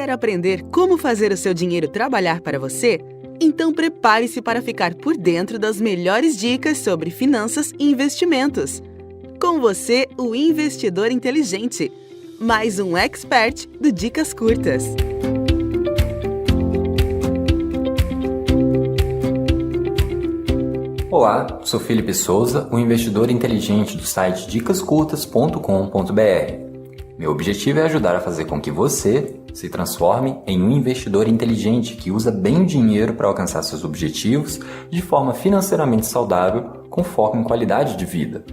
Quer aprender como fazer o seu dinheiro trabalhar para você? Então prepare-se para ficar por dentro das melhores dicas sobre finanças e investimentos. Com você, o Investidor Inteligente. Mais um expert do Dicas Curtas. Olá, sou Felipe Souza, o investidor inteligente do site dicascurtas.com.br. Meu objetivo é ajudar a fazer com que você se transforme em um investidor inteligente que usa bem o dinheiro para alcançar seus objetivos de forma financeiramente saudável, com foco em qualidade de vida.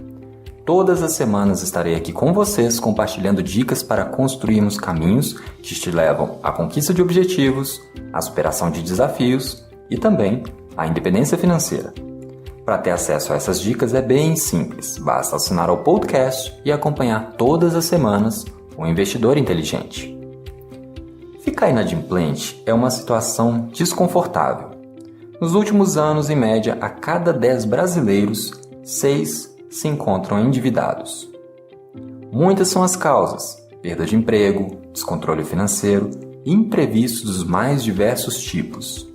Todas as semanas estarei aqui com vocês compartilhando dicas para construirmos caminhos que te levam à conquista de objetivos, à superação de desafios e também à independência financeira. Para ter acesso a essas dicas é bem simples, basta assinar ao podcast e acompanhar todas as semanas o Investidor Inteligente. Ficar inadimplente é uma situação desconfortável. Nos últimos anos, em média, a cada 10 brasileiros, 6 se encontram endividados. Muitas são as causas: perda de emprego, descontrole financeiro e imprevistos dos mais diversos tipos.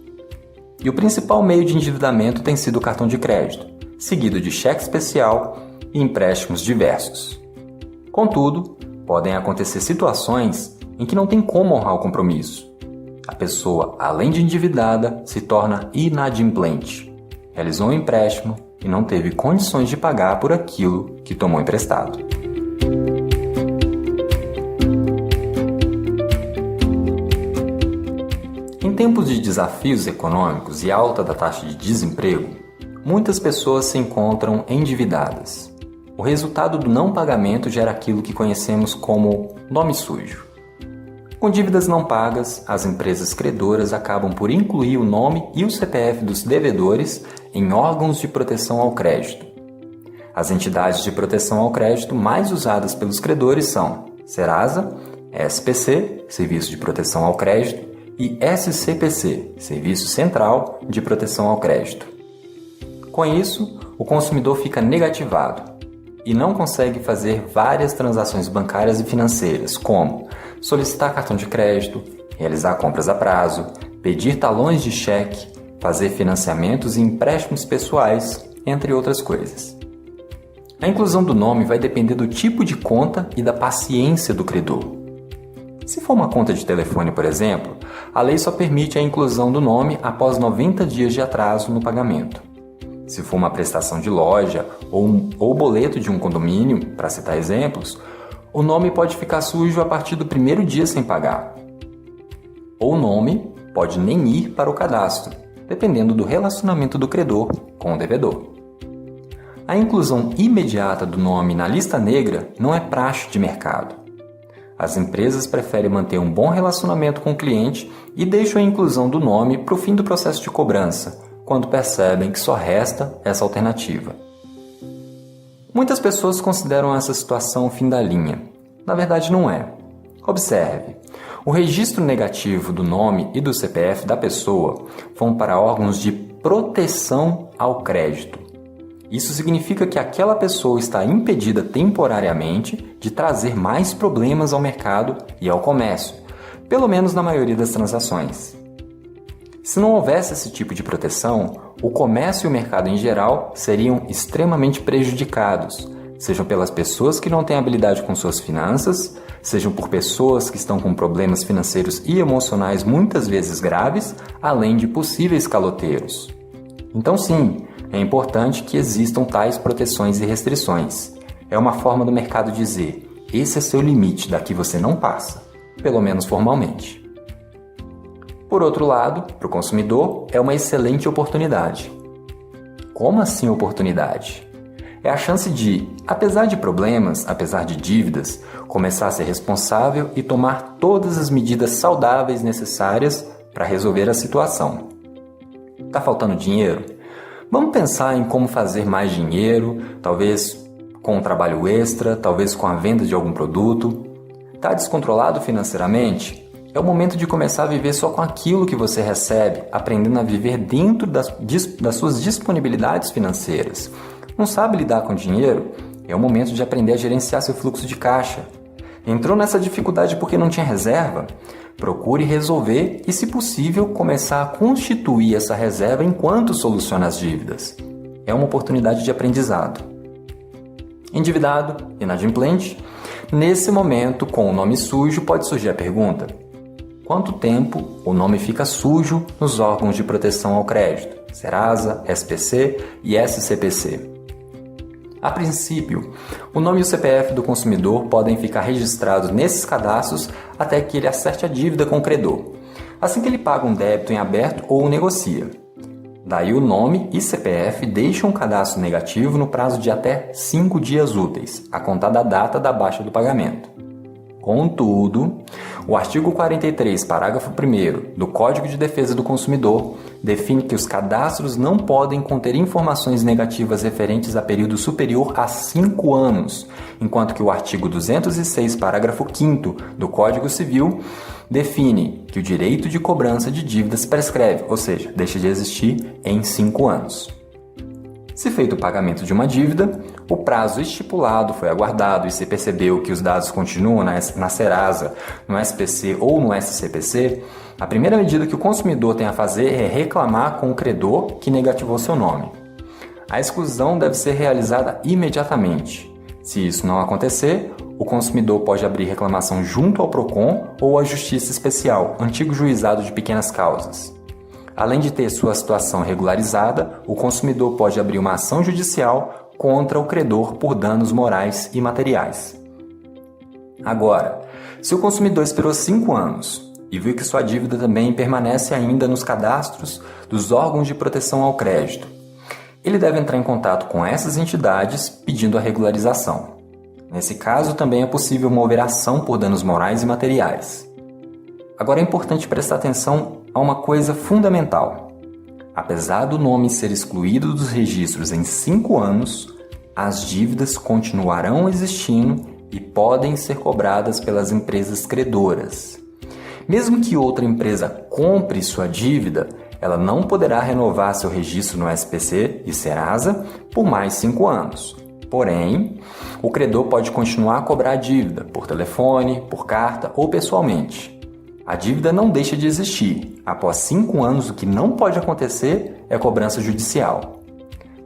E o principal meio de endividamento tem sido o cartão de crédito, seguido de cheque especial e empréstimos diversos. Contudo, podem acontecer situações em que não tem como honrar o compromisso. A pessoa, além de endividada, se torna inadimplente. Realizou um empréstimo e não teve condições de pagar por aquilo que tomou emprestado. Em tempos de desafios econômicos e alta da taxa de desemprego, muitas pessoas se encontram endividadas. O resultado do não pagamento gera aquilo que conhecemos como nome sujo. Com dívidas não pagas, as empresas credoras acabam por incluir o nome e o CPF dos devedores em órgãos de proteção ao crédito. As entidades de proteção ao crédito mais usadas pelos credores são Serasa, SPC, Serviço de Proteção ao Crédito, e SCPC, Serviço Central de Proteção ao Crédito. Com isso, o consumidor fica negativado e não consegue fazer várias transações bancárias e financeiras, como solicitar cartão de crédito, realizar compras a prazo, pedir talões de cheque, fazer financiamentos e empréstimos pessoais, entre outras coisas. A inclusão do nome vai depender do tipo de conta e da paciência do credor. Se for uma conta de telefone, por exemplo, a lei só permite a inclusão do nome após 90 dias de atraso no pagamento. Se for uma prestação de loja ou boleto de um condomínio, para citar exemplos, o nome pode ficar sujo a partir do primeiro dia sem pagar. Ou o nome pode nem ir para o cadastro, dependendo do relacionamento do credor com o devedor. A inclusão imediata do nome na lista negra não é praxe de mercado. As empresas preferem manter um bom relacionamento com o cliente e deixam a inclusão do nome para o fim do processo de cobrança, quando percebem que só resta essa alternativa. Muitas pessoas consideram essa situação o fim da linha. Na verdade, não é. Observe, o registro negativo do nome e do CPF da pessoa vão para órgãos de proteção ao crédito. Isso significa que aquela pessoa está impedida temporariamente de trazer mais problemas ao mercado e ao comércio, pelo menos na maioria das transações. Se não houvesse esse tipo de proteção, o comércio e o mercado em geral seriam extremamente prejudicados, sejam pelas pessoas que não têm habilidade com suas finanças, sejam por pessoas que estão com problemas financeiros e emocionais muitas vezes graves, além de possíveis caloteiros. Então sim, é importante que existam tais proteções e restrições. É uma forma do mercado dizer: esse é seu limite, daqui você não passa, pelo menos formalmente. Por outro lado, para o consumidor, é uma excelente oportunidade. Como assim oportunidade? É a chance de, apesar de problemas, apesar de dívidas, começar a ser responsável e tomar todas as medidas saudáveis necessárias para resolver a situação. Está faltando dinheiro? Vamos pensar em como fazer mais dinheiro, talvez com um trabalho extra, talvez com a venda de algum produto. Está descontrolado financeiramente? É o momento de começar a viver só com aquilo que você recebe, aprendendo a viver dentro das suas disponibilidades financeiras. Não sabe lidar com dinheiro? É o momento de aprender a gerenciar seu fluxo de caixa. Entrou nessa dificuldade porque não tinha reserva? Procure resolver e, se possível, começar a constituir essa reserva enquanto soluciona as dívidas. É uma oportunidade de aprendizado. Endividado, inadimplente? Nesse momento, com o nome sujo, pode surgir a pergunta: quanto tempo o nome fica sujo nos órgãos de proteção ao crédito, Serasa, SPC e SCPC? A princípio, o nome e o CPF do consumidor podem ficar registrados nesses cadastros até que ele acerte a dívida com o credor, assim que ele paga um débito em aberto ou o negocia. Daí o nome e CPF deixam um cadastro negativo no prazo de até 5 dias úteis, a contar da data da baixa do pagamento. Contudo, o artigo 43, parágrafo 1º do Código de Defesa do Consumidor define que os cadastros não podem conter informações negativas referentes a período superior a 5 anos, enquanto que o artigo 206, parágrafo 5º do Código Civil define que o direito de cobrança de dívidas prescreve, ou seja, deixa de existir em 5 anos. Se feito o pagamento de uma dívida, o prazo estipulado foi aguardado e se percebeu que os dados continuam na Serasa, no SPC ou no SCPC, a primeira medida que o consumidor tem a fazer é reclamar com o credor que negativou seu nome. A exclusão deve ser realizada imediatamente. Se isso não acontecer, o consumidor pode abrir reclamação junto ao PROCON ou à Justiça Especial, antigo juizado de pequenas causas. Além de ter sua situação regularizada, o consumidor pode abrir uma ação judicial contra o credor por danos morais e materiais. Agora, se o consumidor esperou 5 anos e viu que sua dívida também permanece ainda nos cadastros dos órgãos de proteção ao crédito, ele deve entrar em contato com essas entidades pedindo a regularização. Nesse caso, também é possível mover ação por danos morais e materiais. Agora é importante prestar atenção a uma coisa fundamental. Apesar do nome ser excluído dos registros em 5 anos, as dívidas continuarão existindo e podem ser cobradas pelas empresas credoras. Mesmo que outra empresa compre sua dívida, ela não poderá renovar seu registro no SPC e Serasa por mais 5 anos. Porém, o credor pode continuar a cobrar a dívida por telefone, por carta ou pessoalmente. A dívida não deixa de existir. Após 5 anos, o que não pode acontecer é cobrança judicial.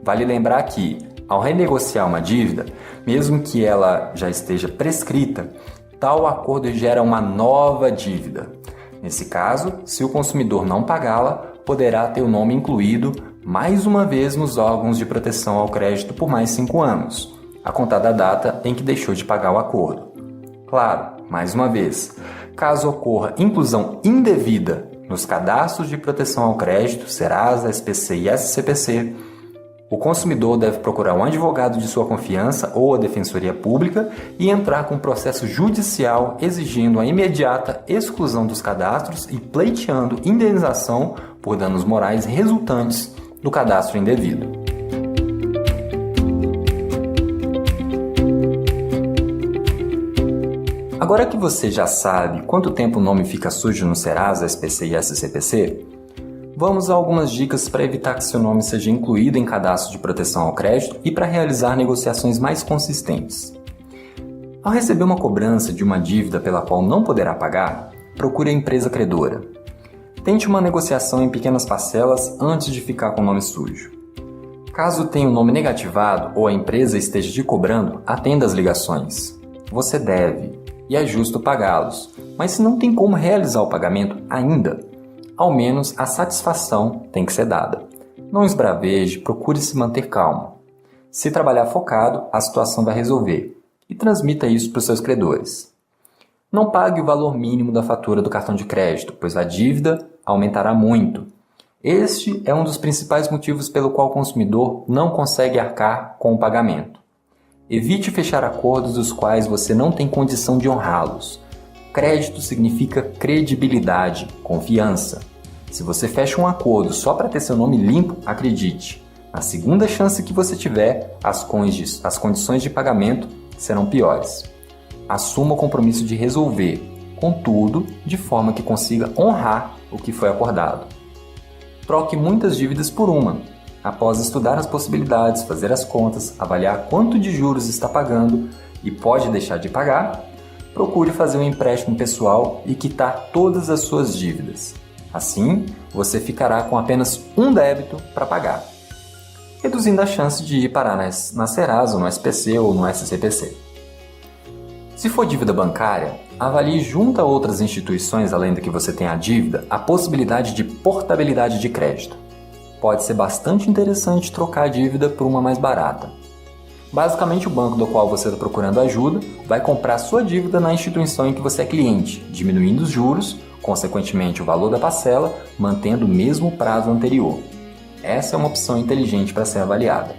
Vale lembrar que, ao renegociar uma dívida, mesmo que ela já esteja prescrita, tal acordo gera uma nova dívida. Nesse caso, se o consumidor não pagá-la, poderá ter o nome incluído mais uma vez nos órgãos de proteção ao crédito por mais 5 anos, a contar da data em que deixou de pagar o acordo. Claro, mais uma vez, caso ocorra inclusão indevida nos cadastros de proteção ao crédito, Serasa, SPC e SCPC, o consumidor deve procurar um advogado de sua confiança ou a Defensoria Pública e entrar com processo judicial exigindo a imediata exclusão dos cadastros e pleiteando indenização por danos morais resultantes do cadastro indevido. Agora que você já sabe quanto tempo o nome fica sujo no Serasa, SPC e SCPC, vamos a algumas dicas para evitar que seu nome seja incluído em cadastro de proteção ao crédito e para realizar negociações mais consistentes. Ao receber uma cobrança de uma dívida pela qual não poderá pagar, procure a empresa credora. Tente uma negociação em pequenas parcelas antes de ficar com o nome sujo. Caso tenha o nome negativado ou a empresa esteja te cobrando, atenda às ligações. Você deve, e é justo pagá-los, mas se não tem como realizar o pagamento ainda, ao menos a satisfação tem que ser dada. Não esbraveje, procure se manter calmo. Se trabalhar focado, a situação vai resolver e transmita isso para os seus credores. Não pague o valor mínimo da fatura do cartão de crédito, pois a dívida aumentará muito. Este é um dos principais motivos pelo qual o consumidor não consegue arcar com o pagamento. Evite fechar acordos dos quais você não tem condição de honrá-los. Crédito significa credibilidade, confiança. Se você fecha um acordo só para ter seu nome limpo, acredite, na segunda chance que você tiver, as condições de pagamento serão piores. Assuma o compromisso de resolver, contudo, de forma que consiga honrar o que foi acordado. Troque muitas dívidas por uma. Após estudar as possibilidades, fazer as contas, avaliar quanto de juros está pagando e pode deixar de pagar, procure fazer um empréstimo pessoal e quitar todas as suas dívidas. Assim, você ficará com apenas um débito para pagar, reduzindo a chance de ir parar na Serasa, no SPC ou no SCPC. Se for dívida bancária, avalie junto a outras instituições, além da que você tem a dívida, a possibilidade de portabilidade de crédito. Pode ser bastante interessante trocar a dívida por uma mais barata. Basicamente, o banco do qual você está procurando ajuda vai comprar sua dívida na instituição em que você é cliente, diminuindo os juros, consequentemente o valor da parcela, mantendo o mesmo prazo anterior. Essa é uma opção inteligente para ser avaliada.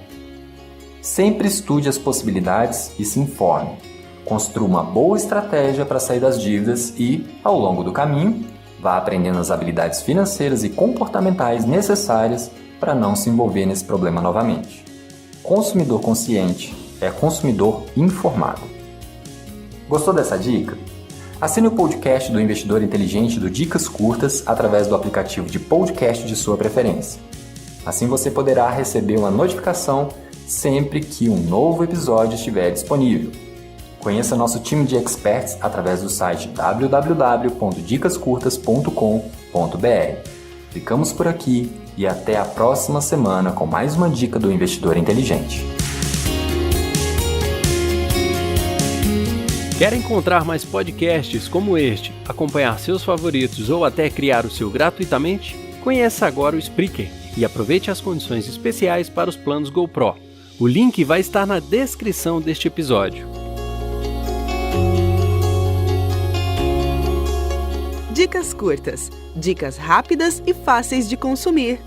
Sempre estude as possibilidades e se informe. Construa uma boa estratégia para sair das dívidas e, ao longo do caminho, vá aprendendo as habilidades financeiras e comportamentais necessárias para não se envolver nesse problema novamente. Consumidor consciente é consumidor informado. Gostou dessa dica? Assine o podcast do Investidor Inteligente do Dicas Curtas através do aplicativo de podcast de sua preferência. Assim você poderá receber uma notificação sempre que um novo episódio estiver disponível. Conheça nosso time de experts através do site www.dicascurtas.com.br. Ficamos por aqui e até a próxima semana com mais uma dica do Investidor Inteligente. Quer encontrar mais podcasts como este, acompanhar seus favoritos ou até criar o seu gratuitamente? Conheça agora o Spreaker e aproveite as condições especiais para os planos GoPro. O link vai estar na descrição deste episódio. Dicas curtas, dicas rápidas e fáceis de consumir.